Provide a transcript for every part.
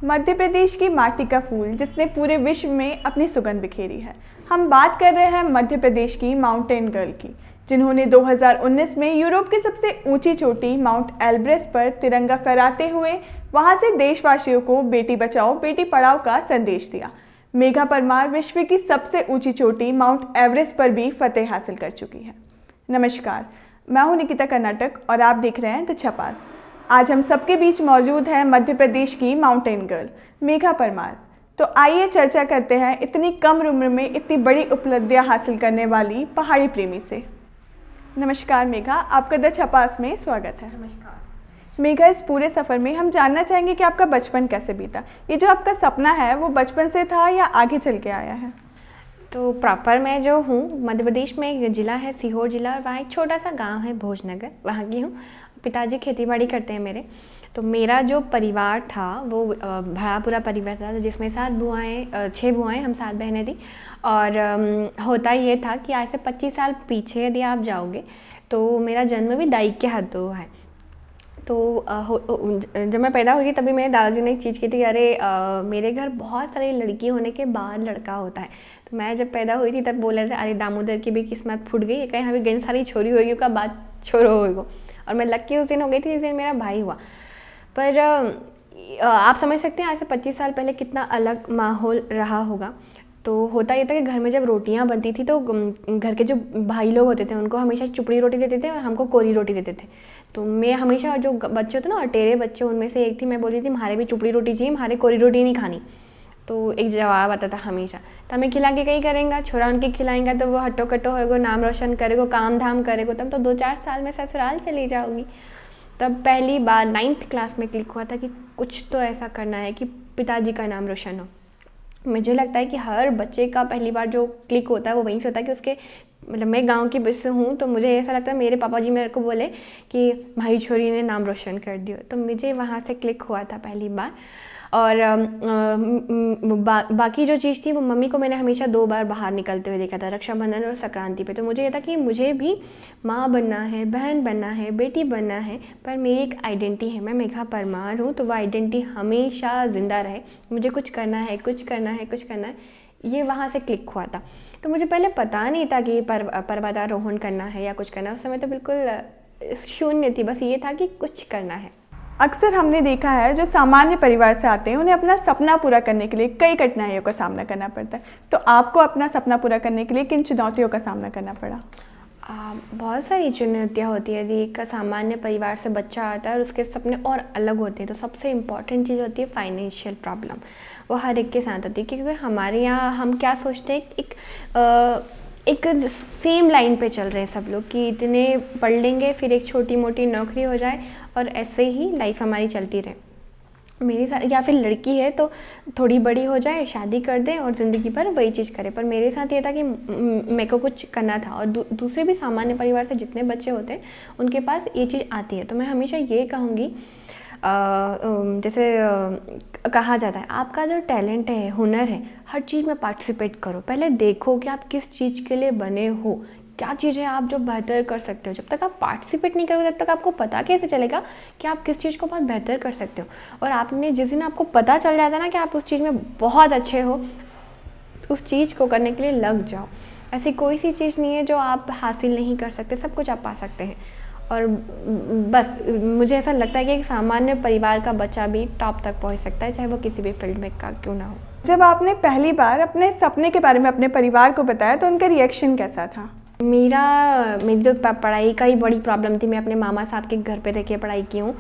मध्य प्रदेश की माटी का फूल जिसने पूरे विश्व में अपनी सुगंध बिखेरी है। हम बात कर रहे हैं मध्य प्रदेश की माउंटेन गर्ल की, जिन्होंने 2019 में यूरोप की सबसे ऊंची चोटी माउंट एल्ब्रेस पर तिरंगा फहराते हुए वहां से देशवासियों को बेटी बचाओ बेटी पढ़ाओ का संदेश दिया। मेघा परमार विश्व की सबसे ऊंची चोटी माउंट एवरेस्ट पर भी फतेह हासिल कर चुकी है। नमस्कार, मैं हूं निकिता कर्नाटक और आप देख रहे हैं द छपास। आज हम सबके बीच मौजूद हैं मध्य प्रदेश की माउंटेन गर्ल मेघा परमार। तो आइए चर्चा करते हैं इतनी कम उम्र में इतनी बड़ी उपलब्धियां हासिल करने वाली पहाड़ी प्रेमी से। नमस्कार मेघा, आपका द छपास में स्वागत है। नमस्कार। मेघा, इस पूरे सफ़र में हम जानना चाहेंगे कि आपका बचपन कैसे बीता। ये जो आपका सपना है वो बचपन से था या आगे चल के आया है? तो प्रॉपर मैं जो हूँ मध्य प्रदेश में एक ज़िला है सीहोर ज़िला, और वहाँ एक छोटा सा गांव है भोजनगर, वहाँ की हूँ। पिताजी खेतीबाड़ी करते हैं मेरे। तो मेरा जो परिवार था वो बड़ा पूरा परिवार था, जिसमें 6 बुआएँ, हम 7 बहनें थी। और होता ये था कि आज से 25 साल पीछे यदि आप जाओगे तो मेरा जन्म भी दाई के हाथों हुआ है। तो जब मैं पैदा हुई तभी मेरे दादाजी ने एक चीज़ की थी, अरे मेरे घर बहुत सारी लड़की होने के बाद लड़का होता है। तो मैं जब पैदा हुई थी तब बोले थे, अरे दामोदर की भी किस्मत फूट गई, कहीं हमें गई सारी छोरी होगी का बात छोरो होगी। और मैं लक्की उस दिन हो गई थी जिस दिन मेरा भाई हुआ। पर आप समझ सकते हैं आज से 25 साल पहले कितना अलग माहौल रहा होगा। तो होता ये था कि घर में जब रोटियां बनती थी तो घर के जो भाई लोग होते थे उनको हमेशा चुपड़ी रोटी देते थे और हमको कोरी रोटी देते थे। तो मैं हमेशा, जो बच्चे होते ना अटेरे बच्चे, उनमें से एक थी। मैं बोलती थी हमारे भी चुपड़ी रोटी चाहिए, हमारे कोरी रोटी नहीं खानी। तो एक जवाब आता था हमेशा, तो हमें खिला के कहीं करेंगे, छोरा उनके खिलाएंगा तो वो हट्टो कट्टो होएगो, नाम रोशन करेगो, काम धाम करेगो, तब तो 2-4 साल में ससुराल चली जाओगी। तब पहली बार 9th क्लास में क्लिक हुआ था कि कुछ तो ऐसा करना है कि पिताजी का नाम रोशन हो। मुझे लगता है कि हर बच्चे का पहली बार जो क्लिक होता है वो वहीं से होता है कि उसके, मतलब मैं गांव की से हूँ, तो मुझे ऐसा लगता है मेरे पापा जी मेरे को बोले कि भाई छोरी ने नाम रोशन कर दिया। तो मुझे वहाँ से क्लिक हुआ था पहली बार। और बाकी जो चीज़ थी वो मम्मी को मैंने हमेशा 2 बार बाहर निकलते हुए देखा था, रक्षाबंधन और संक्रांति पे। तो मुझे ये था कि मुझे भी माँ बनना है, बहन बनना है, बेटी बनना है, पर मेरी एक आइडेंटिटी है, मैं मेघा परमार हूँ, तो वो आइडेंटिटी हमेशा ज़िंदा रहे। मुझे कुछ करना है, कुछ करना है, कुछ करना है, ये वहाँ से क्लिक हुआ था। तो मुझे पहले पता नहीं था कि पर्वतारोहण करना है या कुछ करना है। उस समय तो बिल्कुल शून्य थी, बस ये था कि कुछ करना है। अक्सर हमने देखा है जो सामान्य परिवार से आते हैं उन्हें अपना सपना पूरा करने के लिए कई कठिनाइयों का सामना करना पड़ता है। तो आपको अपना सपना पूरा करने के लिए किन चुनौतियों का सामना करना पड़ा? बहुत सारी चुनौतियाँ होती है। यदि एक सामान्य परिवार से बच्चा आता है और उसके सपने और अलग होते हैं, तो सबसे इम्पॉर्टेंट चीज़ होती है फाइनेंशियल प्रॉब्लम। वो हर एक के साथ होती है, क्योंकि हमारे यहाँ हम क्या सोचते हैं, एक सेम लाइन पे चल रहे हैं सब लोग कि इतने पढ़ लेंगे फिर एक छोटी मोटी नौकरी हो जाए और ऐसे ही लाइफ हमारी चलती रहे। मेरे साथ, या फिर लड़की है तो थोड़ी बड़ी हो जाए, शादी कर दे और ज़िंदगी भर वही चीज़ करे। पर मेरे साथ ये था कि मेरे को कुछ करना था। और दूसरे भी सामान्य परिवार से जितने बच्चे होते हैं उनके पास ये चीज़ आती है। तो मैं हमेशा ये कहूँगी, जैसे कहा जाता है आपका जो टैलेंट है, हुनर है, हर चीज़ में पार्टिसिपेट करो। पहले देखो कि आप किस चीज़ के लिए बने हो, क्या चीज़ है आप जो बेहतर कर सकते हो। जब तक आप पार्टिसिपेट नहीं करोगे तब तक आपको पता कैसे चलेगा कि आप किस चीज़ को बहुत बेहतर कर सकते हो। और आपने जिस दिन आपको पता चल जाता है ना कि आप उस चीज़ में बहुत अच्छे हो, उस चीज़ को करने के लिए लग जाओ। ऐसी कोई सी चीज़ नहीं है जो आप हासिल नहीं कर सकते, सब कुछ आप पा सकते हैं। और बस मुझे ऐसा लगता है कि एक सामान्य परिवार का बच्चा भी टॉप तक पहुंच सकता है, चाहे वो किसी भी फील्ड में का क्यों ना हो। जब आपने पहली बार अपने सपने के बारे में अपने परिवार को बताया तो उनका रिएक्शन कैसा था? मेरी तो पढ़ाई का ही बड़ी प्रॉब्लम थी। मैं अपने मामा साहब के घर पे रह के पढ़ाई की हूँ,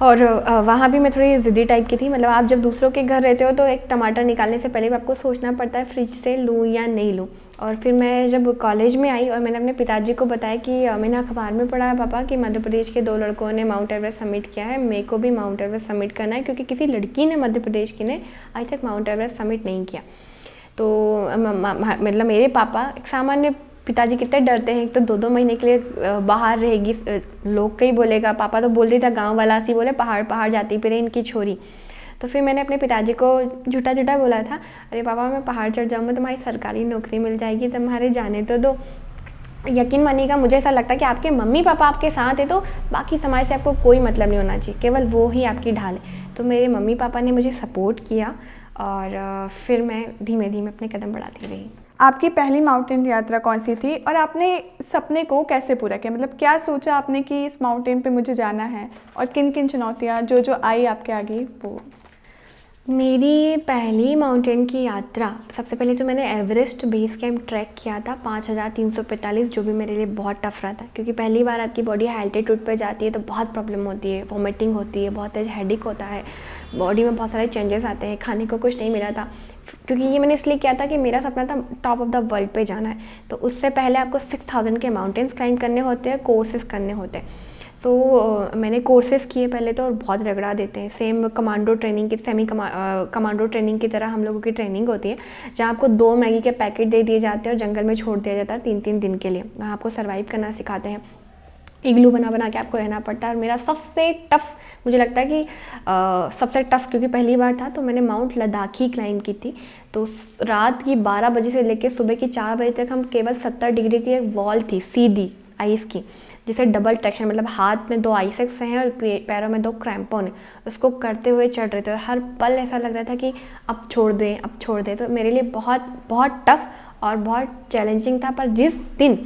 और वहाँ भी मैं थोड़ी ज़िद्दी टाइप की थी। मतलब आप जब दूसरों के घर रहते हो तो एक टमाटर निकालने से पहले भी आपको सोचना पड़ता है फ्रिज से लूँ या नहीं लूँ। और फिर मैं जब कॉलेज में आई और मैंने अपने पिताजी को बताया कि मैंने अखबार में पढ़ा है पापा कि मध्य प्रदेश के 2 लड़कों ने माउंट एवरेस्ट समिट किया है, मेरे को भी माउंट एवरेस्ट समिट करना है, क्योंकि किसी लड़की ने मध्य प्रदेश की ने आज तक माउंट एवरेस्ट समिट नहीं किया। तो मतलब मेरे पापा, एक सामान्य पिताजी कितने डरते हैं, तो 2-2 महीने के लिए बाहर रहेगी, लोग कई बोलेगा, पापा तो बोल देता गांव वाला सी बोले पहाड़ जाती फिर इनकी छोरी। तो फिर मैंने अपने पिताजी को झूठा बोला था, अरे पापा मैं पहाड़ चढ़ जाऊँगा, तुम्हारी सरकारी नौकरी मिल जाएगी, तुम्हारे जाने तो दो। यकीन मानिएगा, मुझे ऐसा लगता है कि आपके मम्मी पापा आपके साथ है तो बाकी समाज से आपको कोई मतलब नहीं होना चाहिए, केवल वो ही आपकी ढाल है। तो मेरे मम्मी पापा ने मुझे सपोर्ट किया और फिर मैं धीमे धीमे अपने कदम बढ़ाती रही। आपकी पहली माउंटेन यात्रा कौन सी थी और आपने सपने को कैसे पूरा किया? मतलब क्या सोचा आपने कि इस माउंटेन पे मुझे जाना है, और किन किन चुनौतियाँ जो जो आई आपके आगे वो? मेरी पहली माउंटेन की यात्रा, सबसे पहले तो मैंने एवरेस्ट बेस कैंप ट्रैक किया था 5345, जो भी मेरे लिए बहुत टफ रहा था, क्योंकि पहली बार आपकी बॉडी हाई एल्टीट्यूड पर जाती है तो बहुत प्रॉब्लम होती है, वॉमिटिंग होती है, बहुत तेज हेडेक होता है, बॉडी में बहुत सारे चेंजेस आते हैं, खाने को कुछ नहीं मिला था। क्योंकि ये मैंने इसलिए किया था कि मेरा सपना था टॉप ऑफ द वर्ल्ड पे जाना है, तो उससे पहले आपको 6000 के माउंटेन्स क्लाइंब करने होते हैं, कोर्सेज करने होते हैं। तो मैंने कोर्सेज़ किए पहले तो, और बहुत रगड़ा देते हैं, सेम कमांडो ट्रेनिंग की कमांडो ट्रेनिंग की तरह हम लोगों की ट्रेनिंग होती है, जहाँ आपको 2 मैगी के पैकेट दे दिए जाते हैं और जंगल में छोड़ दिया जाता है 3-3 दिन के लिए। वहाँ आपको सर्वाइव करना सिखाते हैं, इग्लू बना बना के आपको रहना पड़ता है। और मेरा सबसे टफ़, मुझे लगता है कि सबसे टफ़, क्योंकि पहली बार था, तो मैंने माउंट लद्दाखी क्लाइंब की थी। तो रात की 12 बजे से लेकर सुबह की 4 बजे तक हम केवल 70 डिग्री की एक वॉल थी सीधी आइस की, जिसे डबल ट्रैक्शन, मतलब हाथ में 2 आइसेक्स हैं और पैरों में 2 क्रैम्पोन है, उसको करते हुए चढ़ रहे थे। और हर पल ऐसा लग रहा था कि अब छोड़ दें, अब छोड़ दें। तो मेरे लिए बहुत बहुत टफ़ और बहुत चैलेंजिंग था। पर जिस दिन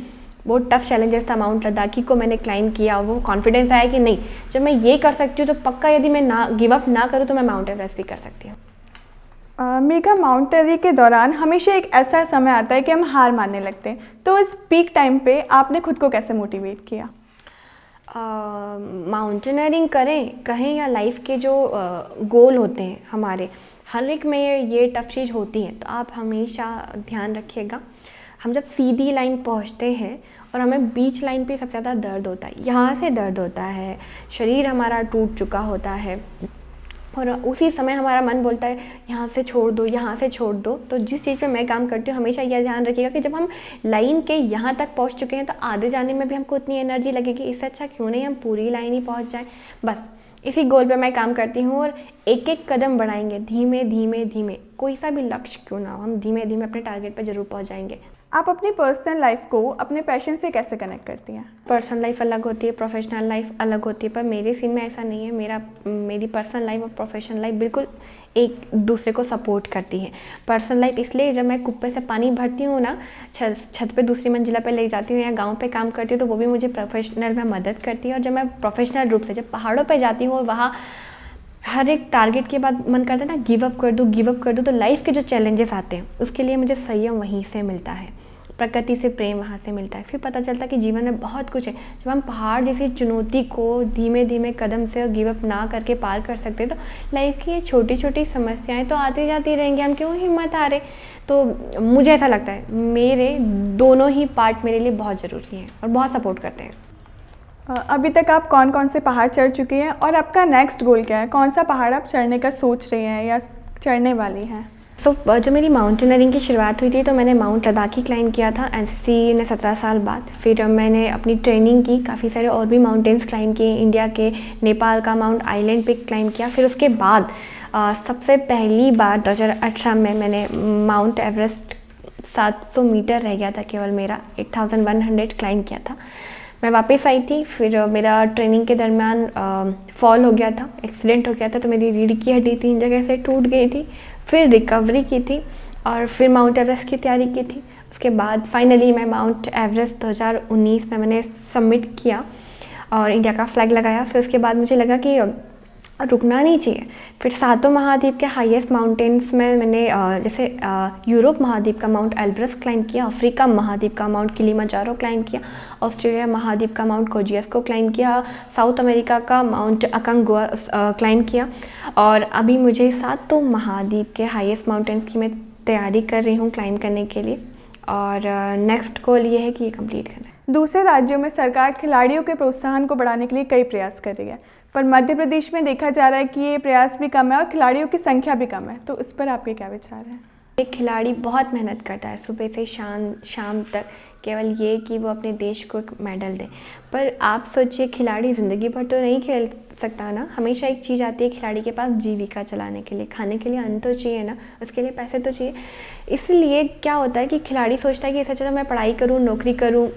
वो टफ़ चैलेंजेस था माउंट लद्दाखी को मैंने क्लाइंब किया, वो कॉन्फिडेंस आया कि नहीं, जब मैं ये कर सकती हूँ तो पक्का, यदि मैं ना गिव अप ना करूँ तो मैं माउंट एवरेस्ट भी कर सकती हूँ। मेगा माउंटेनरी के दौरान हमेशा एक ऐसा समय आता है कि हम हार मानने लगते हैं, तो इस पीक टाइम पे आपने खुद को कैसे मोटिवेट किया? माउंटेनरिंग कहें या लाइफ के जो गोल होते हैं हमारे, हर एक में ये टफ चीज़ होती है। तो आप हमेशा ध्यान रखिएगा, हम जब सीधी लाइन पहुंचते हैं और हमें बीच लाइन पे सबसे ज़्यादा दर्द होता है, यहाँ से दर्द होता है, शरीर हमारा टूट चुका होता है, और उसी समय हमारा मन बोलता है यहाँ से छोड़ दो, यहाँ से छोड़ दो। तो जिस चीज़ पे मैं काम करती हूँ, हमेशा यह ध्यान रखिएगा कि जब हम लाइन के यहाँ तक पहुँच चुके हैं तो आगे जाने में भी हमको उतनी एनर्जी लगेगी, इससे अच्छा क्यों नहीं हम पूरी लाइन ही पहुँच जाएं। बस इसी गोल पे मैं काम करती हूँ, और एक एक कदम बढ़ाएंगे, धीमे धीमे धीमे, कोई सा भी लक्ष्य क्यों ना हो, हम धीमे धीमे अपने टारगेट पर जरूर पहुँच जाएंगे। आप अपनी पर्सनल लाइफ को अपने पैशन से कैसे कनेक्ट करती हैं? पर्सनल लाइफ अलग होती है, प्रोफेशनल लाइफ अलग होती है, पर मेरे सीन में ऐसा नहीं है। मेरी पर्सनल लाइफ और प्रोफेशनल लाइफ बिल्कुल एक दूसरे को सपोर्ट करती है। पर्सनल लाइफ इसलिए, जब मैं कुप्पे से पानी भरती हूँ ना, छत पे दूसरी मंजिला पे ले जाती हूँ या गांव पे काम करती हूँ, तो वो भी मुझे प्रोफेशनल में मदद करती है। और जब मैं प्रोफेशनल रूप से जब पहाड़ों पर जाती हूँ और वहाँ हर एक टारगेट के बाद मन करता है ना गिव अप कर दूँ, तो लाइफ के जो चैलेंजेस आते हैं उसके लिए मुझे संयम वहीं से मिलता है, प्रकृति से प्रेम वहाँ से मिलता है। फिर पता चलता है कि जीवन में बहुत कुछ है। जब हम पहाड़ जैसी चुनौती को धीमे धीमे कदम से और गिव अप ना करके पार कर सकते, तो लाइफ की ये छोटी छोटी समस्याएं तो आती जाती रहेंगी, हम क्यों हिम्मत हारे। तो मुझे ऐसा लगता है मेरे दोनों ही पार्ट मेरे लिए बहुत ज़रूरी हैं और बहुत सपोर्ट करते हैं। अभी तक आप कौन कौन से पहाड़ चढ़ चुकी हैं और आपका नेक्स्ट गोल क्या है? कौन सा पहाड़ आप चढ़ने का सोच रही हैं या चढ़ने वाली हैं? जब मेरी माउंटेनरिंग की शुरुआत हुई थी तो मैंने माउंट लद्दाखी क्लाइंब किया था एनसीसी ने 17 साल बाद। फिर मैंने अपनी ट्रेनिंग की, काफ़ी सारे और भी माउंटेन्स क्लाइंब किए, इंडिया के नेपाल का माउंट आइलैंड पिक क्लाइंब किया। फिर उसके बाद सबसे पहली बार 2018 में मैंने माउंट एवरेस्ट 700 मीटर रह गया था केवल मेरा, 8100 क्लाइंब किया था। मैं वापस आई थी, फिर मेरा ट्रेनिंग के दरमियान फॉल हो गया था, एक्सीडेंट हो गया था, तो मेरी रीढ़ की हड्डी 3 जगह से टूट गई थी। फिर रिकवरी की थी और फिर माउंट एवरेस्ट की तैयारी की थी। उसके बाद फाइनली मैं माउंट एवरेस्ट 2019 में मैंने सबमिट किया और इंडिया का फ्लैग लगाया। फिर उसके बाद मुझे लगा कि रुकना नहीं चाहिए। फिर 7 महाद्वीप के हाईएस्ट माउंटेन्स में मैंने जैसे यूरोप महाद्वीप का माउंट एल्ब्रस क्लाइंब किया, अफ्रीका महाद्वीप का माउंट किलिमांजारो क्लाइंब किया, ऑस्ट्रेलिया महाद्वीप का माउंट कोजियास्को क्लाइंब किया, साउथ अमेरिका का माउंट अकांगुआ क्लाइंब किया। और अभी मुझे 7 महाद्वीप के हाईएस्ट माउंटेन्स की मैं तैयारी कर रही हूँ क्लाइंब करने के लिए, और नेक्स्ट गोल ये है कि ये कंप्लीट करना है। दूसरे राज्यों में सरकार खिलाड़ियों के प्रोत्साहन को बढ़ाने के लिए कई प्रयास कर रही है, पर मध्य प्रदेश में देखा जा रहा है कि ये प्रयास भी कम है और खिलाड़ियों की संख्या भी कम है, तो इस पर आपके क्या विचार हैं? एक खिलाड़ी बहुत मेहनत करता है सुबह से शाम तक, केवल ये कि वो अपने देश को एक मेडल दे। पर आप सोचिए, खिलाड़ी ज़िंदगी भर तो नहीं खेल सकता ना। हमेशा एक चीज़ आती है खिलाड़ी के पास, जीविका चलाने के लिए, खाने के लिए अन्न तो चाहिए ना, उसके लिए पैसे तो चाहिए। इसलिए क्या होता है कि खिलाड़ी सोचता है कि इससे अच्छा तो मैं पढ़ाई करूँ, नौकरी करूँ,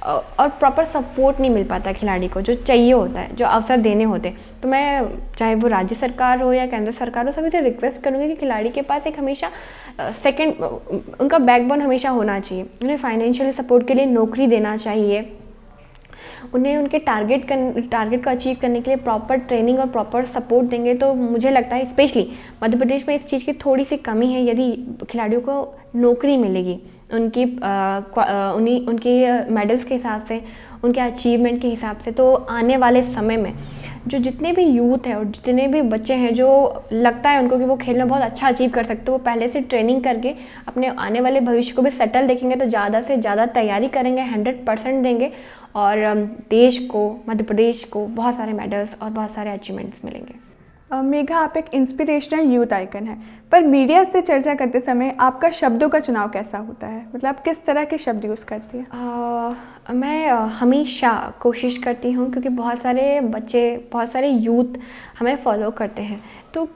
और प्रॉपर सपोर्ट नहीं मिल पाता खिलाड़ी को जो चाहिए होता है, जो अवसर देने होते हैं। तो मैं चाहे वो राज्य सरकार हो या केंद्र सरकार हो, सभी से रिक्वेस्ट करूँगी कि खिलाड़ी के पास एक हमेशा सेकंड उनका बैकबोन हमेशा होना चाहिए। उन्हें फाइनेंशियल सपोर्ट के लिए नौकरी देना चाहिए, उन्हें उनके टारगेट को अचीव करने के लिए प्रॉपर ट्रेनिंग और प्रॉपर सपोर्ट देंगे तो मुझे लगता है स्पेशली मध्य प्रदेश में इस चीज़ की थोड़ी सी कमी है। यदि खिलाड़ियों को नौकरी मिलेगी उनकी मेडल्स के हिसाब से, उनके अचीवमेंट के हिसाब से, तो आने वाले समय में जो जितने भी यूथ है और जितने भी बच्चे हैं जो लगता है उनको कि वो खेल में बहुत अच्छा अचीव कर सकते हो, वो पहले से ट्रेनिंग करके अपने आने वाले भविष्य को भी सेटल देखेंगे तो ज़्यादा से ज़्यादा तैयारी करेंगे, 100% देंगे और देश को, मध्य प्रदेश को बहुत सारे मेडल्स और बहुत सारे अचीवमेंट्स मिलेंगे। मेघा, आप एक इंस्पिरेशनल यूथ आइकन है, पर मीडिया से चर्चा करते समय आपका शब्दों का चुनाव कैसा होता है? मतलब आप किस तरह के शब्द यूज़ करती हैं? मैं हमेशा कोशिश करती हूँ, क्योंकि बहुत सारे बच्चे, बहुत सारे यूथ हमें फॉलो करते हैं, तो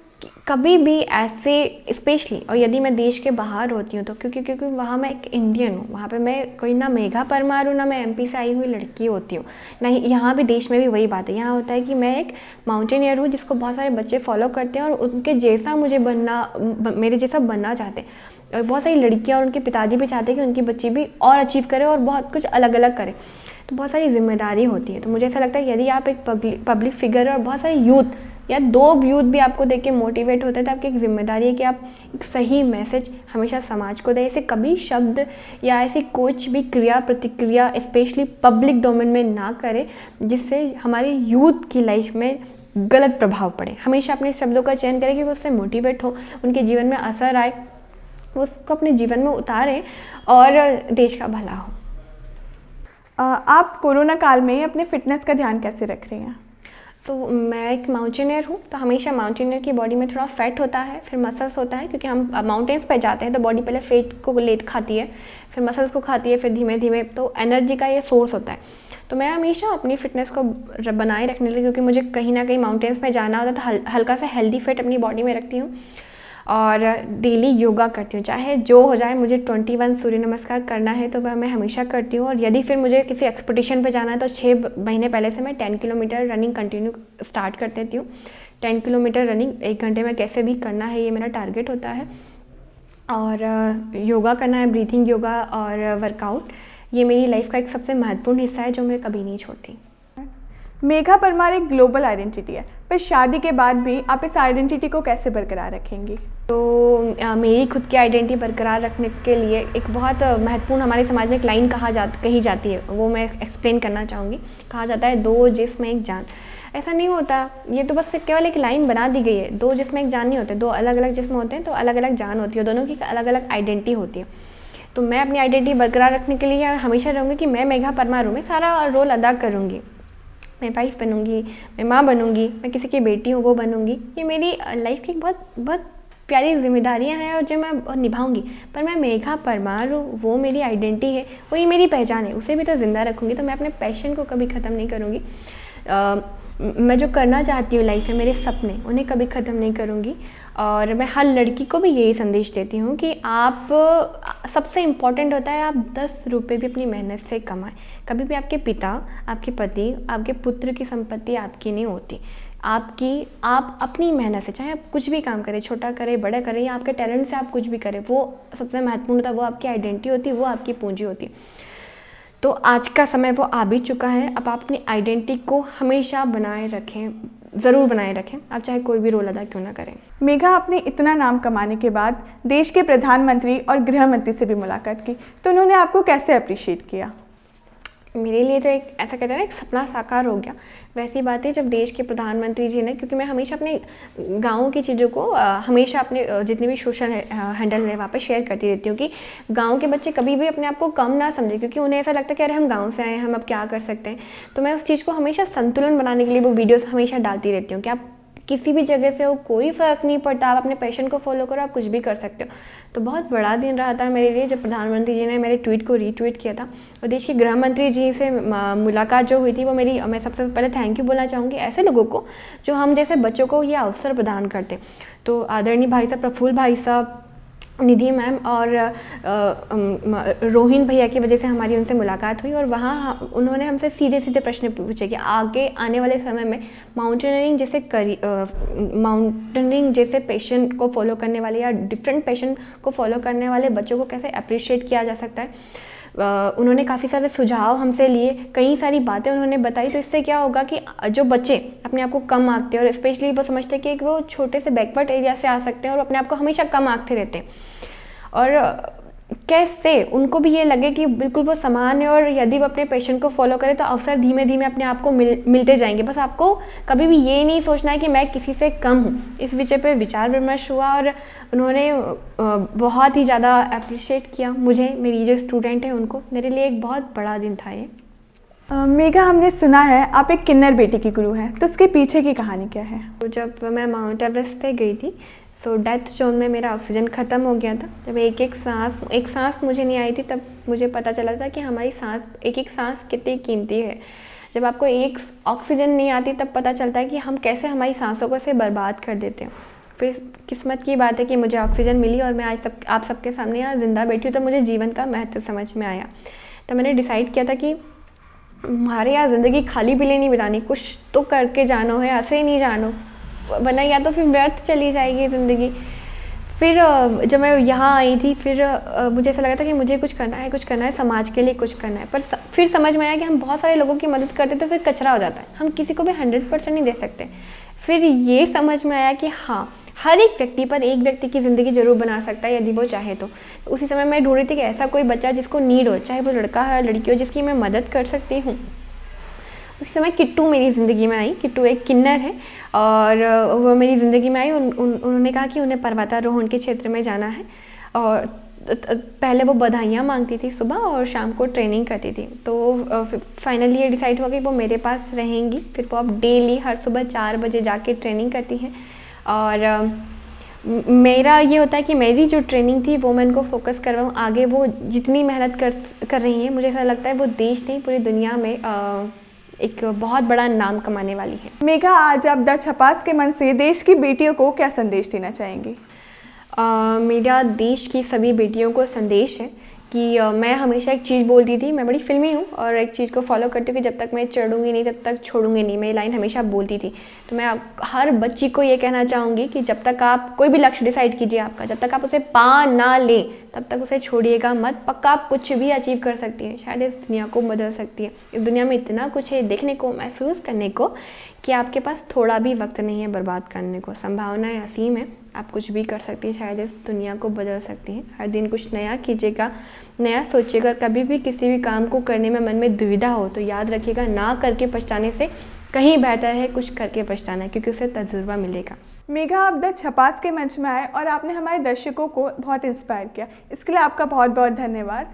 कभी भी ऐसे स्पेशली, और यदि मैं देश के बाहर होती हूँ तो क्योंकि वहाँ मैं एक इंडियन हूँ, वहाँ पे मैं कोई ना मेघा परमार हूँ, ना मैं एमपी से आई हुई लड़की होती हूँ, ना यहाँ भी देश में भी वही बात है। यहाँ होता है कि मैं एक माउंटेनियर हूँ जिसको बहुत सारे बच्चे फॉलो करते हैं और उनके जैसा मुझे बनना, मेरे जैसा बनना चाहते हैं। और बहुत सारी लड़कियाँ और उनके पिताजी भी चाहते हैं कि उनकी बच्ची भी और अचीव करे और बहुत कुछ अलग अलग करे, तो बहुत सारी जिम्मेदारी होती है। तो मुझे ऐसा लगता है यदि आप एक पब्लिक फिगर है और बहुत सारे यूथ या दो यूथ भी आपको देख के मोटिवेट होते हैं, तो आपकी एक जिम्मेदारी है कि आप एक सही मैसेज हमेशा समाज को दें। ऐसे कभी शब्द या ऐसी कुछ भी क्रिया प्रतिक्रिया स्पेशली पब्लिक डोमेन में ना करें जिससे हमारी यूथ की लाइफ में गलत प्रभाव पड़े। हमेशा अपने शब्दों का चयन करें कि वो उससे मोटिवेट हो, उनके जीवन में असर आए, वो उसको अपने जीवन में उतारें और देश का भला हो। आप कोरोना काल में अपने फिटनेस का ध्यान कैसे रख रही हैं? तो मैं एक माउंटेनियर हूँ, तो हमेशा माउंटेनियर की बॉडी में थोड़ा फैट होता है, फिर मसल्स होता है, क्योंकि हम माउंटेन्स पे जाते हैं तो बॉडी पहले फैट को लेट खाती है, फिर मसल्स को खाती है, फिर धीमे धीमे तो एनर्जी का ये सोर्स होता है। तो मैं हमेशा अपनी फिटनेस को बनाए रखने के लिए, क्योंकि मुझे कहीं ना कहीं माउंटेन्स में जाना होता है, तो हल्का सा हेल्दी फैट अपनी बॉडी में रखती हूँ और डेली योगा करती हूँ। चाहे जो हो जाए, मुझे 21 सूर्य नमस्कार करना है तो मैं हमेशा करती हूँ। और यदि फिर मुझे किसी एक्सपीडिशन पे जाना है तो 6 महीने पहले से मैं 10 किलोमीटर रनिंग कंटिन्यू स्टार्ट कर देती हूँ। 10 किलोमीटर रनिंग 1 घंटे में कैसे भी करना है, ये मेरा टारगेट होता है। और योगा करना है, ब्रीथिंग योगा और वर्कआउट, ये मेरी लाइफ का एक सबसे महत्वपूर्ण हिस्सा है जो मैं कभी नहीं छोड़ती। मेघा परमार एक ग्लोबल आइडेंटिटी है, पर शादी के बाद भी आप इस आइडेंटिटी को कैसे बरकरार रखेंगी? तो मेरी खुद की आइडेंटिटी बरकरार रखने के लिए एक बहुत महत्वपूर्ण हमारे समाज में एक लाइन कही जाती है, वो मैं एक्सप्लेन करना चाहूँगी। कहा जाता है 2 जिस्म एक जान। ऐसा नहीं होता, ये तो बस केवल एक लाइन बना दी गई है। 2 जिस्म एक जान नहीं होते, 2 अलग अलग जिस्म होते हैं तो अलग अलग जान होती है, दोनों की अलग अलग आइडेंटिटी होती है। तो मैं अपनी आइडेंटिटी बरकरार रखने के लिए हमेशा रहूँगी कि मैं मेघा परमार हूँ, मैं सारा रोल अदा करूँगी। मैं वाइफ बनूँगी, मैं माँ बनूँगी, मैं किसी की बेटी हूँ वो बनूँगी। ये मेरी लाइफ की बहुत बहुत प्यारी जिम्मेदारियाँ हैं और जो मैं निभाऊँगी। पर मैं मेघा परमार हूँ, वो मेरी आइडेंटिटी है, वही मेरी पहचान है, उसे भी तो ज़िंदा रखूँगी। तो मैं अपने पैशन को कभी ख़त्म नहीं करूँगी। मैं जो करना चाहती हूँ लाइफ में, मेरे सपने, उन्हें कभी ख़त्म नहीं करूँगी। और मैं हर लड़की को भी यही संदेश देती हूँ कि आप, सबसे इम्पॉर्टेंट होता है आप 10 रुपये भी अपनी मेहनत से कमाएं। कभी भी आपके पिता, आपके पति, आपके पुत्र की संपत्ति आपकी नहीं होती, आप अपनी मेहनत से, चाहे आप कुछ भी काम करें, छोटा करें, बड़ा करें, या आपके टैलेंट से आप कुछ भी करें, वो सबसे महत्वपूर्ण होता है, वो आपकी आइडेंटिटी होती है, वो आपकी पूंजी होती है। तो आज का समय वो आ भी चुका है, अब आप अपनी आइडेंटिटी को हमेशा बनाए रखें, ज़रूर बनाए रखें, आप चाहे कोई भी रोल अदा क्यों ना करें। मेघा, आपने इतना नाम कमाने के बाद देश के प्रधानमंत्री और गृह मंत्री से भी मुलाकात की, तो उन्होंने आपको कैसे अप्रिशिएट किया? मेरे लिए तो एक ऐसा कहते हैं ना, एक सपना साकार हो गया। वैसी बात है जब देश के प्रधानमंत्री जी ने, क्योंकि मैं हमेशा अपने गाँव की चीज़ों को हमेशा अपने जितने भी सोशल हैंडल है वहाँ पे शेयर करती रहती हूँ कि गाँव के बच्चे कभी भी अपने आप को कम ना समझे, क्योंकि उन्हें ऐसा लगता है कि अरे हम गाँव से आए हैं, हम अब क्या कर सकते हैं। तो मैं उस चीज़ को हमेशा संतुलन बनाने के लिए वो वीडियोज़ हमेशा डालती रहती हूँ कि आप किसी भी जगह से हो, कोई फ़र्क नहीं पड़ता, आप अपने पैशन को फॉलो करो, आप कुछ भी कर सकते हो। तो बहुत बड़ा दिन रहा था मेरे लिए जब प्रधानमंत्री जी ने मेरे ट्वीट को रीट्वीट किया था। और देश के गृह मंत्री जी से मुलाकात जो हुई थी, वो मेरी, मैं सबसे पहले थैंक यू बोलना चाहूँगी ऐसे लोगों को जो हम जैसे बच्चों को ये अवसर प्रदान करते। तो आदरणीय भाई साहब प्रफुल्ल भाई साहब, निधि मैम और रोहिन भैया की वजह से हमारी उनसे मुलाकात हुई और वहाँ उन्होंने हमसे सीधे सीधे प्रश्न पूछे कि आगे आने वाले समय में माउंटेनियरिंग जैसे पैशन को फॉलो करने वाले या डिफरेंट पैशन को फॉलो करने वाले बच्चों को कैसे अप्रिशिएट किया जा सकता है। उन्होंने काफ़ी सारे सुझाव हमसे लिए, कई सारी बातें उन्होंने बताई। तो इससे क्या होगा कि जो बच्चे अपने आप को कम आंकते हैं और स्पेशली वो समझते हैं कि वो छोटे से बैकवर्ड एरिया से आ सकते हैं और अपने आप को हमेशा कम आंकते रहते हैं, और कैसे उनको भी ये लगे कि बिल्कुल वो समान है और यदि वो अपने पैशन को फॉलो करें तो अवसर धीमे धीमे अपने आप को मिलते जाएंगे। बस आपको कभी भी ये नहीं सोचना है कि मैं किसी से कम हूँ। इस विषय पे विचार विमर्श हुआ और उन्होंने बहुत ही ज़्यादा अप्रिशिएट किया मुझे, मेरी जो स्टूडेंट है उनको। मेरे लिए एक बहुत बड़ा दिन था ये। मेघा, हमने सुना है आप एक किन्नर बेटी की गुरु हैं, तो उसके पीछे की कहानी क्या है? तो जब मैं माउंट एवरेस्ट पे गई थी सो डेथ जोन में मेरा ऑक्सीजन ख़त्म हो गया था। जब एक सांस मुझे नहीं आई थी तब मुझे पता चला था कि हमारी एक सांस कितनी कीमती है। जब आपको एक ऑक्सीजन नहीं आती तब पता चलता है कि हम कैसे हमारी सांसों को से बर्बाद कर देते हैं। फिर किस्मत की बात है कि मुझे ऑक्सीजन मिली और मैं आज आप सबके सामने यहाँ ज़िंदा बैठी हूँ, तो मुझे जीवन का महत्व समझ में आया। तो मैंने डिसाइड किया था कि हमारे यहाँ ज़िंदगी खाली पीले नहीं बितानी, कुछ तो करके जानो है, ऐसे ही नहीं जानो, वरना या तो फिर व्यर्थ चली जाएगी ज़िंदगी। फिर जब मैं यहाँ आई थी फिर मुझे ऐसा लगा था कि मुझे कुछ करना है, समाज के लिए कुछ करना है। पर फिर समझ में आया कि हम बहुत सारे लोगों की मदद करते तो फिर कचरा हो जाता है, हम किसी को भी 100% नहीं दे सकते। फिर ये समझ में आया कि हाँ, हर एक व्यक्ति पर एक व्यक्ति की ज़िंदगी ज़रूर बना सकता है यदि वो चाहे तो। उसी समय मैं ढूंढ रही थी कि ऐसा कोई बच्चा जिसको नीड हो, चाहे वो लड़का हो या लड़की हो, जिसकी मैं मदद कर सकती हूँ। उस समय किट्टू मेरी ज़िंदगी में आई। किट्टू एक किन्नर है और वो मेरी ज़िंदगी में आई। उन्होंने कहा कि उन्हें पर्वतारोहण के क्षेत्र में जाना है और पहले वो बधाइयाँ मांगती थी सुबह और शाम को ट्रेनिंग करती थी। तो फाइनली ये डिसाइड हुआ कि वो मेरे पास रहेंगी। फिर वो अब डेली हर सुबह 4 बजे जाके ट्रेनिंग करती हैं और मेरा ये होता है कि मेरी जो ट्रेनिंग थी वो मैं इनको फोकस करवाऊँ आगे। वो जितनी मेहनत कर रही हैं, मुझे ऐसा लगता है वो देश नहीं पूरी दुनिया में एक बहुत बड़ा नाम कमाने वाली है। मेघा, आज आप द छपास के मन से देश की बेटियों को क्या संदेश देना चाहेंगी? मेरा देश की सभी बेटियों को संदेश है कि मैं हमेशा एक चीज़ बोलती थी, मैं बड़ी फिल्मी हूँ और एक चीज़ को फॉलो करती हूँ कि जब तक मैं चढ़ूँगी नहीं तब तक छोड़ूंगी नहीं। मैं ये लाइन हमेशा बोलती थी। तो मैं हर बच्ची को ये कहना चाहूँगी कि जब तक आप कोई भी लक्ष्य डिसाइड कीजिए आपका, जब तक आप उसे पा ना लें तब तक उसे छोड़िएगा मत। पक्का आप कुछ भी अचीव कर सकती हैं, शायद इस दुनिया को बदल सकती है। इस दुनिया में इतना कुछ है देखने को, महसूस करने को, कि आपके पास थोड़ा भी वक्त नहीं है बर्बाद करने को। संभावनाएं असीम है, आप कुछ भी कर सकती हैं, शायद इस दुनिया को बदल सकती हैं। हर दिन कुछ नया कीजिएगा, नया सोचिएगा। कभी भी किसी भी काम को करने में मन में दुविधा हो तो याद रखिएगा, ना करके पछताने से कहीं बेहतर है कुछ करके पछताना, क्योंकि उससे तजुर्बा मिलेगा। मेघा, आप द छपास के मंच में आए और आपने हमारे दर्शकों को बहुत इंस्पायर किया, इसके लिए आपका बहुत बहुत धन्यवाद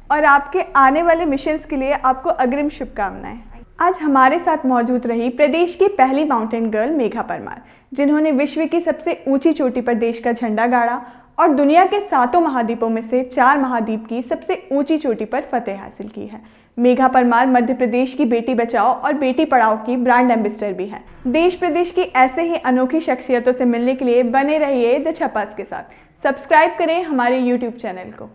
और आपके आने वाले मिशंस के लिए आपको अग्रिम शुभकामनाएं। आज हमारे साथ मौजूद रही प्रदेश की पहली माउंटेन गर्ल मेघा परमार, जिन्होंने विश्व की सबसे ऊंची चोटी पर देश का झंडा गाड़ा और दुनिया के 7 महाद्वीपों में से 4 महाद्वीप की सबसे ऊंची चोटी पर फतेह हासिल की है। मेघा परमार मध्य प्रदेश की बेटी बचाओ और बेटी पढ़ाओ की ब्रांड एम्बेसडर भी हैं। देश प्रदेश की ऐसे ही अनोखी शख्सियतों से मिलने के लिए बने रहिए द छपास के साथ। सब्सक्राइब करें हमारे YouTube चैनल को।